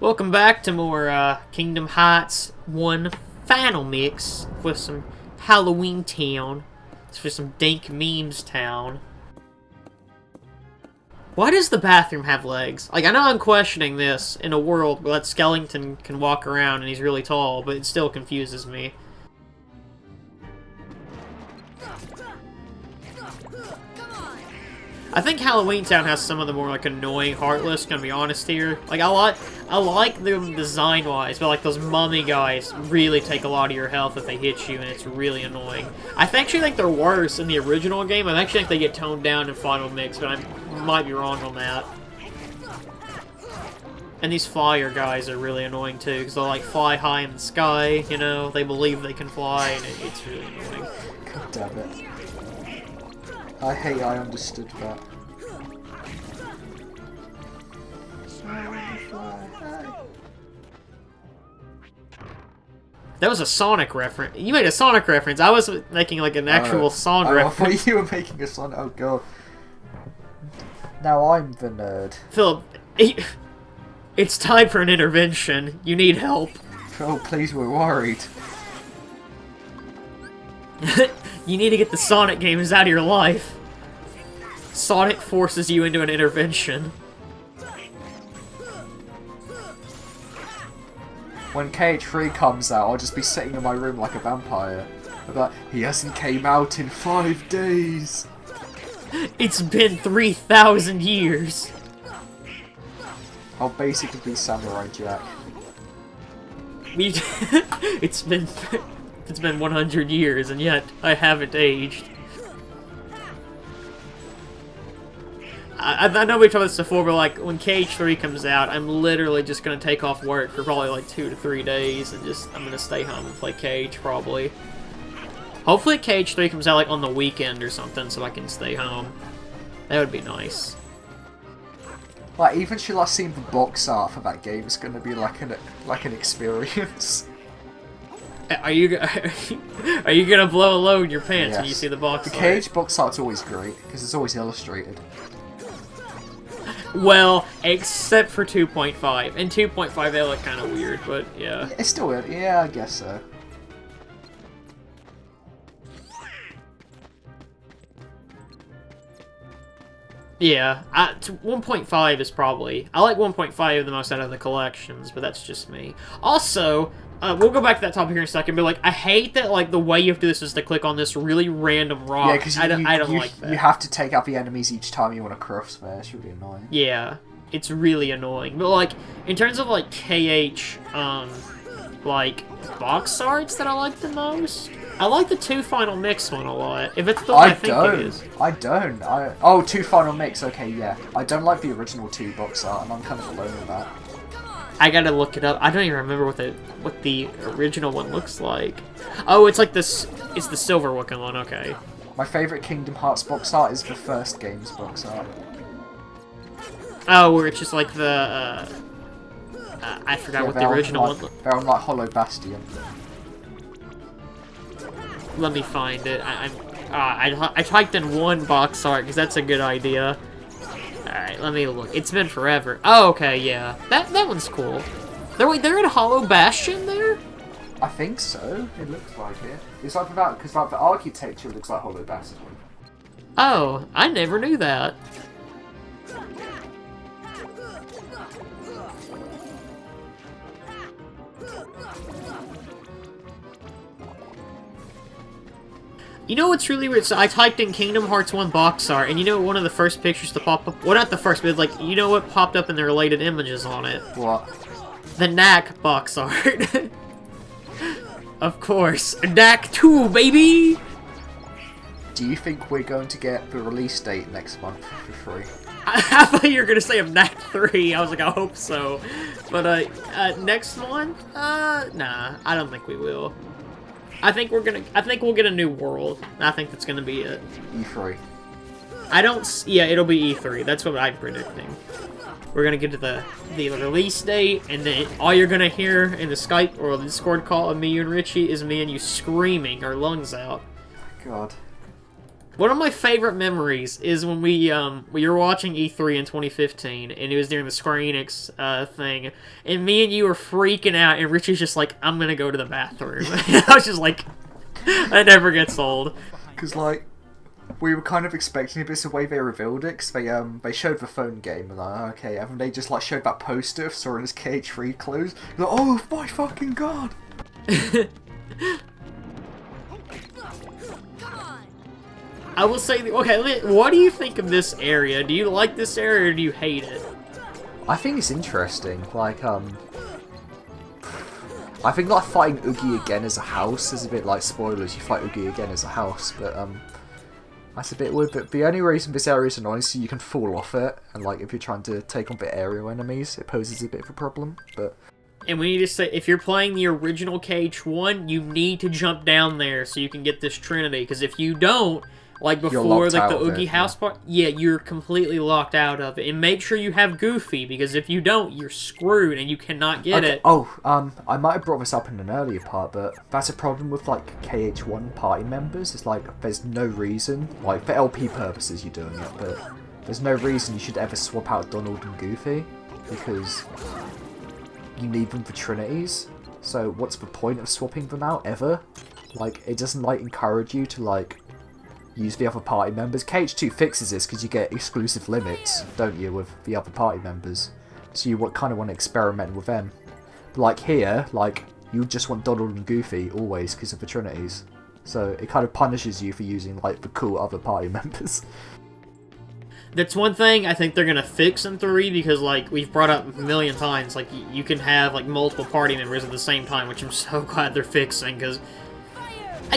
Welcome back to more Kingdom Hearts 1 Final Mix with some Halloween Town. It's for some dank memes town. Why does the bathroom have legs? Like, I know I'm questioning this in a world where that skeleton can walk around and he's really tall, but it still confuses me. I think Halloween Town has some of the more like annoying Heartless, gonna be honest here. Like I like them design-wise, but like those mummy guys really take a lot of your health if they hit you, and it's really annoying. I actually think they're worse in the original game. I actually think they get toned down in Final Mix, but I might be wrong on that. And these flyer guys are really annoying too, because they'll like fly high in the sky, you know, they believe they can fly, and it's really annoying. God damn it. I understood that. That was a Sonic reference. You made a Sonic reference. I was making like an actual song reference. I thought you were making a Sonic. Oh god. Now I'm the nerd. Philip, it's time for an intervention. You need help. Oh please, we're worried. You need to get the Sonic games out of your life. Sonic forces you into an intervention. When KH3 comes out, I'll just be sitting in my room like a vampire. But he hasn't came out in 5 days. It's been 3,000 years. I'll basically be Samurai Jack. It's been 100 years, and yet I haven't aged. I know we've talked about this before, but like when KH3 comes out, I'm literally just gonna take off work for probably like 2 to 3 days, and I'm gonna stay home and play KH probably. Hopefully KH3 comes out like on the weekend or something, so I can stay home. That would be nice. Like even should I see the box art for that game, it's gonna be like an experience. Are you gonna blow a load in your pants when you see the box art? The KH box art's always great because it's always illustrated. Well, except for 2.5. And 2.5 they look kind of weird, but yeah. It's still weird. Yeah, I guess so. Yeah, 1.5 is probably... I like 1.5 the most out of the collections, but that's just me. Also, we'll go back to that topic here in a second, but like, I hate that like the way you have to do this is to click on this really random rock. Yeah, because I don't like that. You have to take out the enemies each time you want to cross there. It's really annoying. Yeah, it's really annoying. But like, in terms of like KH, like box arts that I like the most, I like the 2 Final Mix one a lot. If it's the one I think it is. I don't. Oh, 2 Final Mix. Okay, yeah. I don't like the original 2 box art, and I'm kind of alone with that. I gotta look it up. I don't even remember what the original one looks like. Oh, it's like this. It's the silver looking one. Okay. My favorite Kingdom Hearts box art is the first game's box art. Oh, where it's just like the. I forgot what the original one looked. They're on like Hollow Bastion. Let me find it. I typed in 1 box art because that's a good idea. Alright, let me look. It's been forever. Oh, okay, yeah. That one's cool. They're in Hollow Bastion there? I think so. It looks like it. It's like that because like the architecture looks like Hollow Bastion. Oh, I never knew that. You know what's really weird? So I typed in Kingdom Hearts 1 box art, and you know one of the first pictures to pop up? Well, not the first, but like, you know what popped up in the related images on it? What? The Knack box art. Of course. Knack 2, baby! Do you think we're going to get the release date next month for free? I thought you were gonna say of Knack 3. I was like, I hope so. But, next month? Nah, I don't think we will. I think we'll get a new world. I think that's gonna be it. E3. Yeah, it'll be E3. That's what I'm predicting. We're gonna get to the release date, and then all you're gonna hear in the Skype or the Discord call of me and Richie is me and you screaming our lungs out. God. One of my favorite memories is when we were watching E3 in 2015, and it was during the Square Enix thing, and me and you were freaking out, and Richie's just like, I'm gonna go to the bathroom. And I was just like, that never gets old. Because, like, we were kind of expecting it, but it's the way they revealed it, because they showed the phone game, and like, okay, and they just, like, showed that poster of Soren's KH3 clothes. Like, oh my fucking god! I will say, okay, what do you think of this area? Do you like this area, or do you hate it? I think it's interesting. Like, I think, like, fighting Oogie again as a house is a bit like spoilers. You fight Oogie again as a house, but, that's a bit weird. But the only reason this area is annoying is so you can fall off it, and, like, if you're trying to take on the aerial enemies, it poses a bit of a problem, but... And we need to say, if you're playing the original KH1, you need to jump down there so you can get this Trinity, because if you don't, like before, like the Oogie house part, yeah, you're completely locked out of it. And make sure you have Goofy, because if you don't, you're screwed and you cannot get it. Oh, I might have brought this up in an earlier part, but that's a problem with, like, KH1 party members. It's like, there's no reason, like, for LP purposes you're doing it, but there's no reason you should ever swap out Donald and Goofy, because you need them for Trinities. So what's the point of swapping them out, ever? Like, it doesn't, like, encourage you to, like, use the other party members. KH2 fixes this because you get exclusive limits, don't you, with the other party members. So you kind of want to experiment with them. But like here, like, you just want Donald and Goofy always because of the Trinities. So it kind of punishes you for using, like, the cool other party members. That's one thing I think they're going to fix in 3, because, like, we've brought up a million times, like, you can have, like, multiple party members at the same time, which I'm so glad they're fixing, because...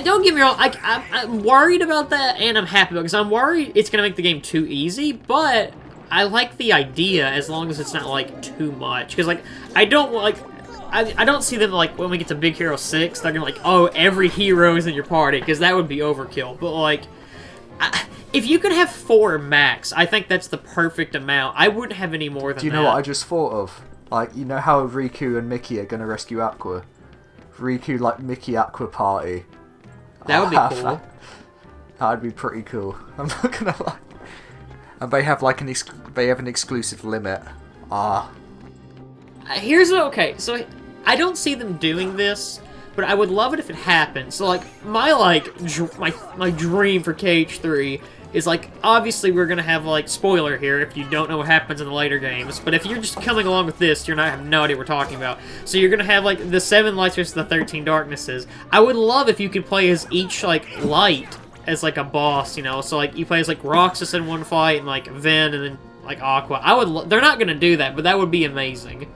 don't get me wrong, I'm worried about that, and I'm happy about it, because I'm worried it's going to make the game too easy, but I like the idea as long as it's not, like, too much. Because, like, I don't see them, like, when we get to Big Hero 6, they're going to, like, oh, every hero is in your party, because that would be overkill. But, like, if you could have 4 max, I think that's the perfect amount. I wouldn't have any more than that. Do you know what I just thought of? Like, you know how Riku and Mickey are going to rescue Aqua? Riku, like, Mickey Aqua party. That would be cool. That'd be pretty cool. I'm not gonna lie. And they have like an exclusive limit. Here's okay. So I don't see them doing this, but I would love it if it happened. So like my dream for KH3 is like, obviously we're gonna have like spoiler here if you don't know what happens in the later games. But if you're just coming along with this, you're not have no idea what we're talking about. So you're gonna have like the 7 lights versus the 13 darknesses. I would love if you could play as each like light as like a boss, you know. So like you play as like Roxas in one fight and like Ven and then like Aqua. They're not gonna do that, but that would be amazing.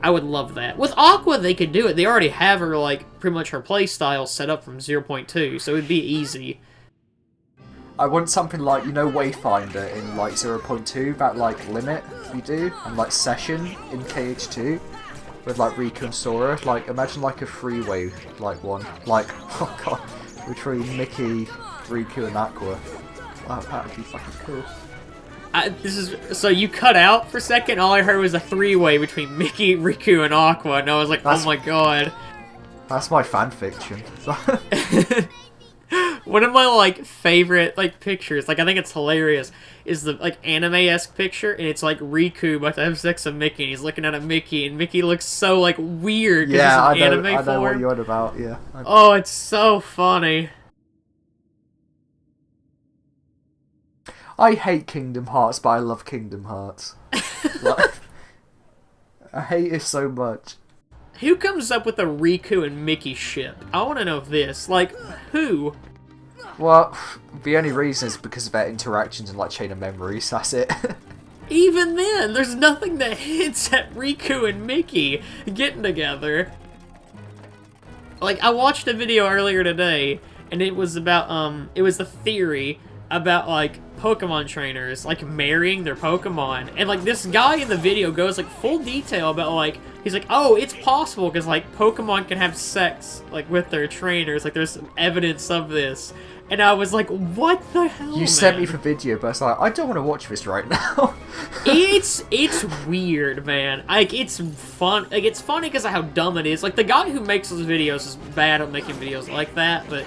I would love that. With Aqua, they could do it. They already have her like pretty much her playstyle set up from 0.2, so it'd be easy. I want something like, you know, Wayfinder in, like, 0.2, that, like, limit you do, and, like, Session in KH2, with, like, Riku and Sora. Like, imagine, like, a freeway, like, one. Like, oh god, between Mickey, Riku, and Aqua. Wow, that would be fucking cool. So you cut out for a second, all I heard was a 3-way between Mickey, Riku, and Aqua, and I was like, oh my god. That's my fanfiction. One of my, like, favorite, like, pictures, like, I think it's hilarious, is the, like, anime-esque picture, and it's, like, Riku about to have sex with Mickey, and he's looking at a Mickey, and Mickey looks so, like, weird, because it's an anime form. I know what you're on about, yeah. Oh, it's so funny. I hate Kingdom Hearts, but I love Kingdom Hearts. Like, I hate it so much. Who comes up with a Riku and Mickey ship? I want to know this. Like, who? Well, the only reason is because of their interactions and, like, Chain of Memories, that's it. Even then, there's nothing that hints at Riku and Mickey getting together. Like, I watched a video earlier today, and it was about, it was the theory about, like, Pokemon trainers, like, marrying their Pokemon. And, like, this guy in the video goes, like, full detail about, like, he's like, oh, it's possible, because, like, Pokemon can have sex, like, with their trainers. Like, there's evidence of this. And I was like, what the hell, You sent me the video, but I was like, I don't want to watch this right now. It's weird, man. Like, it's fun. Like, it's funny because of how dumb it is. Like, the guy who makes those videos is bad at making videos like that, but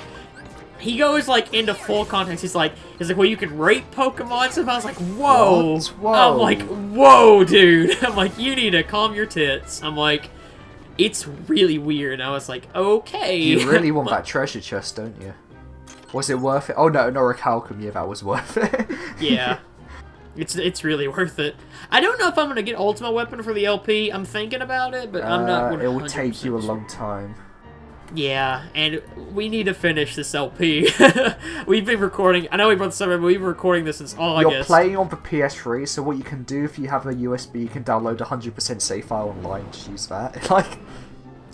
he goes like into full context. He's like, well, you can rate Pokemon. So I was like, whoa. What? Whoa. I'm like, whoa, dude. I'm like, you need to calm your tits. I'm like, it's really weird. I was like, okay. You really want that treasure chest, don't you? Was it worth it? Oh no, Norichalcum, yeah, that was worth it. Yeah. It's really worth it. I don't know if I'm gonna get Ultimate Weapon for the LP. I'm thinking about it, but I'm not 100% it will take you a long time. Yeah, and we need to finish this LP. We've been recording. I know we brought this up, but we've been recording this since August. You're playing on the PS3, so what you can do if you have a USB, you can download 100% save file online. Just use that. Like,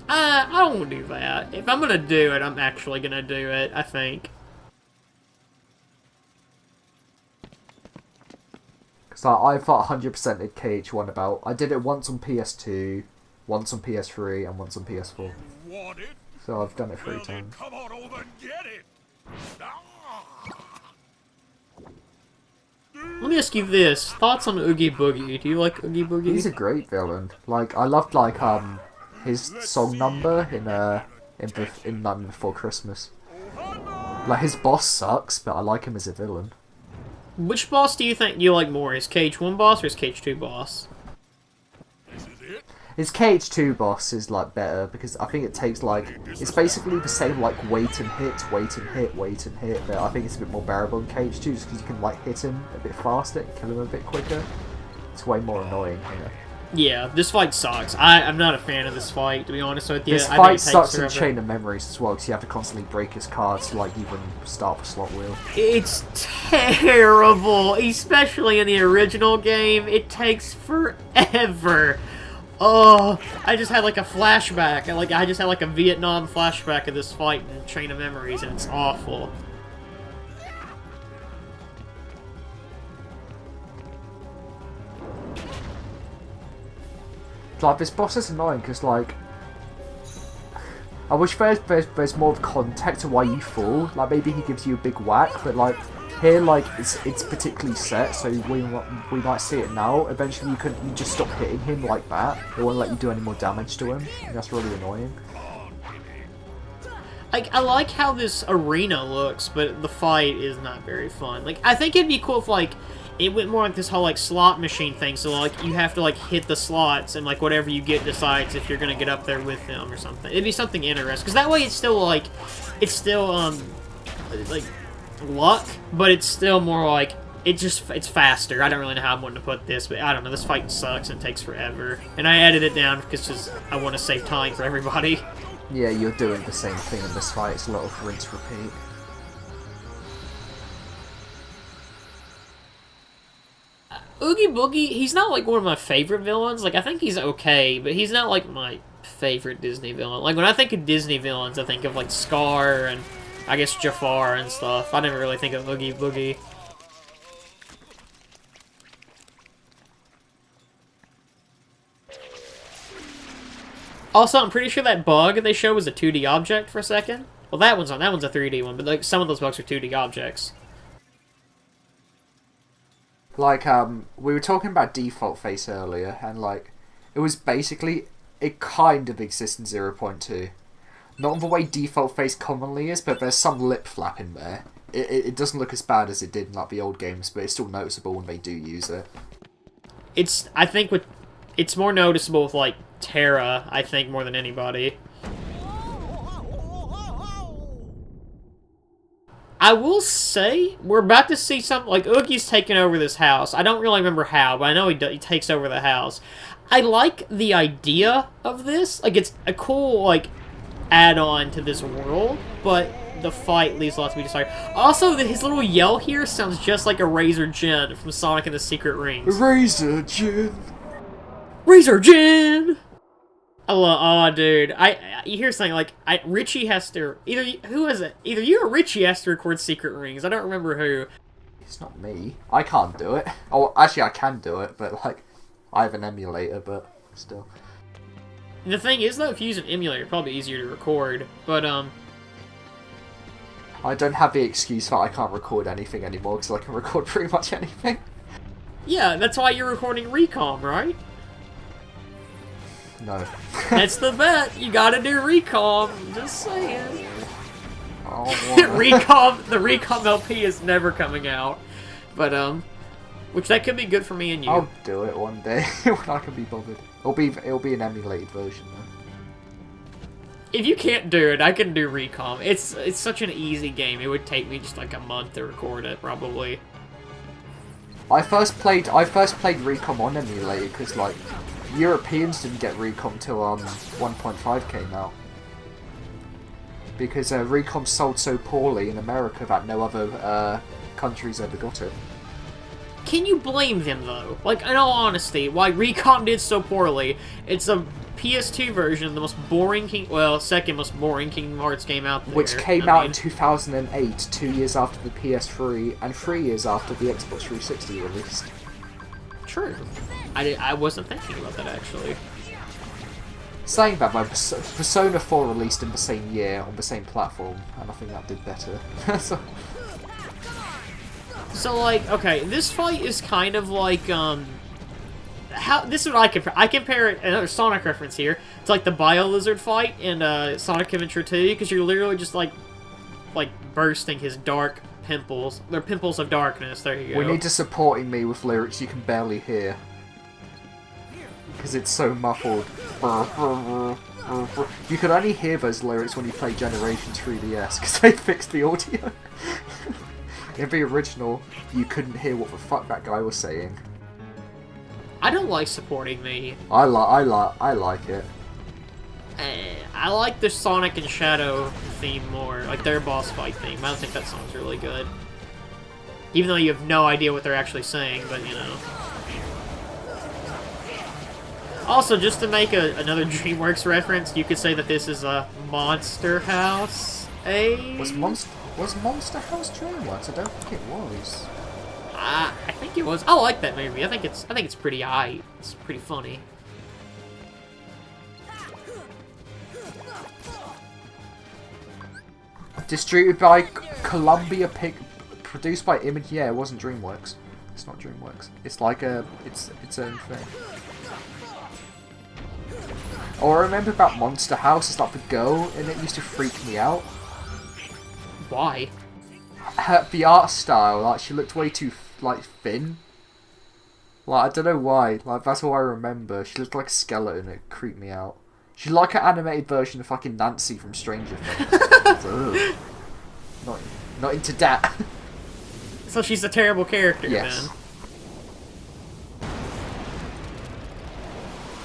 I don't want to do that. If I'm gonna do it, I'm actually gonna do it. I think. because I thought 100% in KH1 about. I did it once on PS2, once on PS3, and once on PS4. Want it? So I've done it 3 Well, then times. come on over and get it. Ah! Let me ask you this: thoughts on Oogie Boogie? Do you like Oogie Boogie? He's a great villain. Like, I loved like his song number in Nightmare Before Christmas. Like, his boss sucks, but I like him as a villain. Which boss do you think you like more? His KH1 boss or his KH2 boss? This is it. His KH2 boss is like better because I think it takes like it's basically the same like wait and hit, wait and hit, wait and hit, but I think it's a bit more bearable in KH2 just because you can like hit him a bit faster and kill him a bit quicker. It's way more annoying, you know. Yeah, this fight sucks. I'm not a fan of this fight, to be honest with you. This I think fight it takes sucks in forever. Chain of Memories as well because you have to constantly break his cards to like even start the slot wheel. It's terrible, especially in the original game. It takes forever. Oh, I just had like a flashback. I just had like a Vietnam flashback of this fight in Chain of Memories, and it's awful. Like, this boss is annoying because, like, I wish there's more of context to why you fall. Like, maybe he gives you a big whack, but, like, here, like, it's particularly set, so we might see it now. Eventually, you just stop hitting him like that. It won't let you do any more damage to him, and that's really annoying. Like, I like how this arena looks, but the fight is not very fun. Like, I think it'd be cool if, like, it went more like this whole, like, slot machine thing, so, like, you have to, like, hit the slots, and, like, whatever you get decides if you're gonna get up there with them or something. It'd be something interesting, because that way it's still, like, like, luck, but it's still more like, it's faster. I don't really know how I'm going to put this, but I don't know, this fight sucks and takes forever. And I added it down because just, I want to save time for everybody. Yeah, you're doing the same thing in this fight. It's a lot of rinse repeat. Oogie Boogie, he's not, like, one of my favorite villains. Like, I think he's okay, but he's not, like, my favorite Disney villain. Like, when I think of Disney villains, I think of, like, Scar and, I guess, Jafar and stuff. I never really think of Oogie Boogie. Also, I'm pretty sure that bug they showed was a 2D object for a second. Well, that one's a 3D one, but, like, some of those bugs are 2D objects. Like, we were talking about default face earlier, and, like, it was basically, it kind of exists in 0.2. Not in the way default face commonly is, but there's some lip flap in there. It doesn't look as bad as it did in, like, the old games, but it's still noticeable when they do use it. I think it's more noticeable with, like, Terra, I think, more than anybody. I will say, we're about to see something, like, Oogie's taking over this house. I don't really remember how, but I know he takes over the house. I like the idea of this. Like, it's a cool, like, add-on to this world, but the fight leaves a lot to be desired. Also, his little yell here sounds just like a Razor Jin from Sonic and the Secret Rings. Razor Jin! Razor Jin! Oh, dude. You hear something like, Richie has to, who is it? Either you or Richie has to record Secret Rings. I don't remember who. It's not me. I can't do it. Oh, actually I can do it, but, like, I have an emulator, but still. The thing is, though, if you use an emulator, it's probably easier to record, but, I don't have the excuse that I can't record anything anymore, because I can record pretty much anything. yeah, that's why you're recording Recom, right? No. That's the bet. You gotta do Recom. Just saying. The Recom LP is never coming out. But, which that could be good for me and you. I'll do it one day when I can be bothered. It'll be an emulated version though. If you can't do it, I can do Recom. It's such an easy game. It would take me just like a month to record it, probably. I first played Recom on emulator because like Europeans didn't get Recom till 1.5 came out. Because Recom sold so poorly in America that no other countries ever got it. Can you blame them, though? Like, in all honesty, why Recom did so poorly, it's a PS2 version, the most boring second most boring Kingdom Hearts game out there. Which came out in 2008, 2 years after the PS3, and 3 years after the Xbox 360 released. True. I wasn't thinking about that, actually. Saying that, my Persona 4 released in the same year on the same platform, and I think that did better. So, like, okay, this fight is kind of like, this is what I compare. I compare it, another Sonic reference here, to, like, the Bio-Lizard fight in, Sonic Adventure 2, because you're literally just, like, bursting his dark pimples. They're pimples of darkness, there you go. We need to supporting me with lyrics you can barely hear. Because it's so muffled. You could only hear those lyrics when you play Generations 3DS, because they fixed the audio. In the original, you couldn't hear what the fuck that guy was saying. I don't like supporting me. I like it. I like the Sonic and Shadow theme more, like their boss fight theme. I don't think that song's really good. Even though you have no idea what they're actually saying, but you know. Also, just to make another DreamWorks reference, you could say that this is a Monster House. Was Monster House DreamWorks? I don't think it was. I think it was. I like that movie. I think it's pretty aight. It's pretty funny. Distributed by Columbia produced by Image. Yeah, it wasn't DreamWorks. It's not DreamWorks. It's like its own thing. Oh, I remember about Monster House. It's like the girl in it used to freak me out. Why? The art style, like she looked way too thin. Like I don't know why. Like that's all I remember. She looked like a skeleton. It creeped me out. She's like an animated version of fucking Nancy from Stranger Things. Ugh. Not into that. So she's a terrible character, yes. then.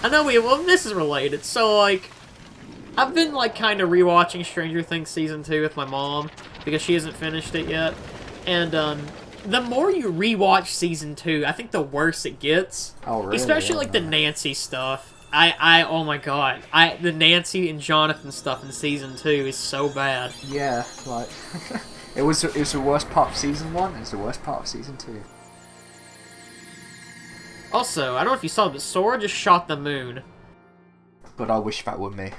I know this is related. So like, I've been like kind of rewatching Stranger Things season 2 with my mom because she hasn't finished it yet, and the more you rewatch season 2, I think the worse it gets. Oh really? Especially like the Nancy stuff. Oh my god, the Nancy and Jonathan stuff in season 2 is so bad. Yeah, like it was the worst part of season 1. It's the worst part of season 2. Also, I don't know if you saw, but Sora just shot the moon. But I wish that were me.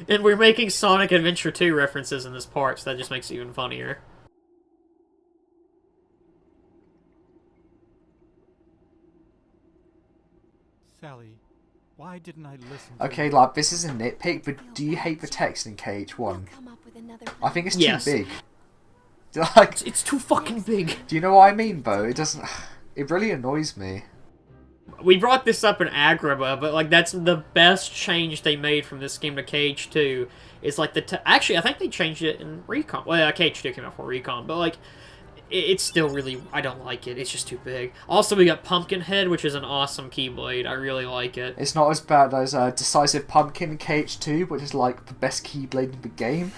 And we're making Sonic Adventure 2 references in this part, so that just makes it even funnier. Sally, why didn't I listen? Okay, like this is a nitpick, but do you hate the text in KH1? I think it's too big. Like, it's too fucking big. Do you know what I mean, though? It doesn't. It really annoys me. We brought this up in Agrabah, but like that's the best change they made from this game to KH2. Is like actually I think they changed it in Recon. Well, KH2 came out for Recon, but like it's still really, I don't like it. It's just too big. Also, we got Pumpkinhead, which is an awesome Keyblade. I really like it. It's not as bad as Decisive Pumpkin in KH2, which is like the best Keyblade in the game.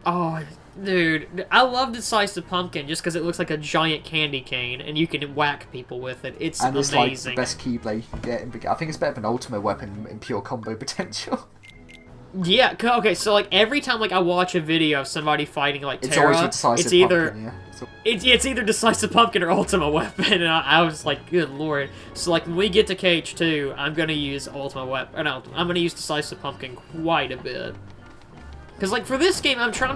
Oh, dude, I love Decisive Pumpkin just because it looks like a giant candy cane, and you can whack people with it. It's amazing. And it's like the best Keyblade you can get in the game. I think it's better than Ultimate Weapon in pure combo potential. Yeah, okay, so like every time like I watch a video of somebody fighting like Terra, it's always with Decisive Pumpkin, yeah. It's either Decisive Pumpkin or Ultimate Weapon, and I was like, good lord. So like when we get to KH2, I'm gonna use Ultimate Weapon. No, I'm gonna use Decisive Pumpkin quite a bit. Because like for this game, I'm trying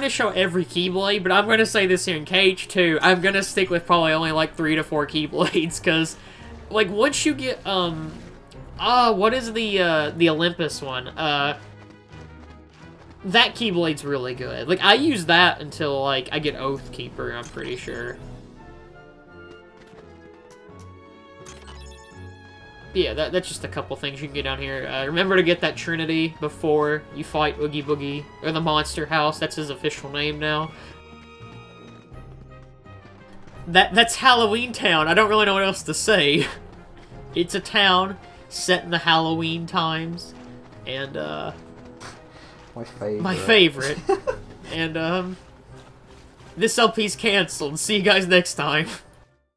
to show every Keyblade, but I'm gonna say this here in KH2, I'm gonna stick with probably only like 3 to 4 Keyblades, because like once you get what is the Olympus one? That Keyblade's really good. Like, I use that until, like, I get Oathkeeper, I'm pretty sure. But yeah, that's just a couple things you can get down here. Remember to get that Trinity before you fight Oogie Boogie, or the Monster House. That's his official name now. That's Halloween Town. I don't really know what else to say. It's a town set in the Halloween times, and My favorite. my favorite. And this LP's canceled. See you guys next time.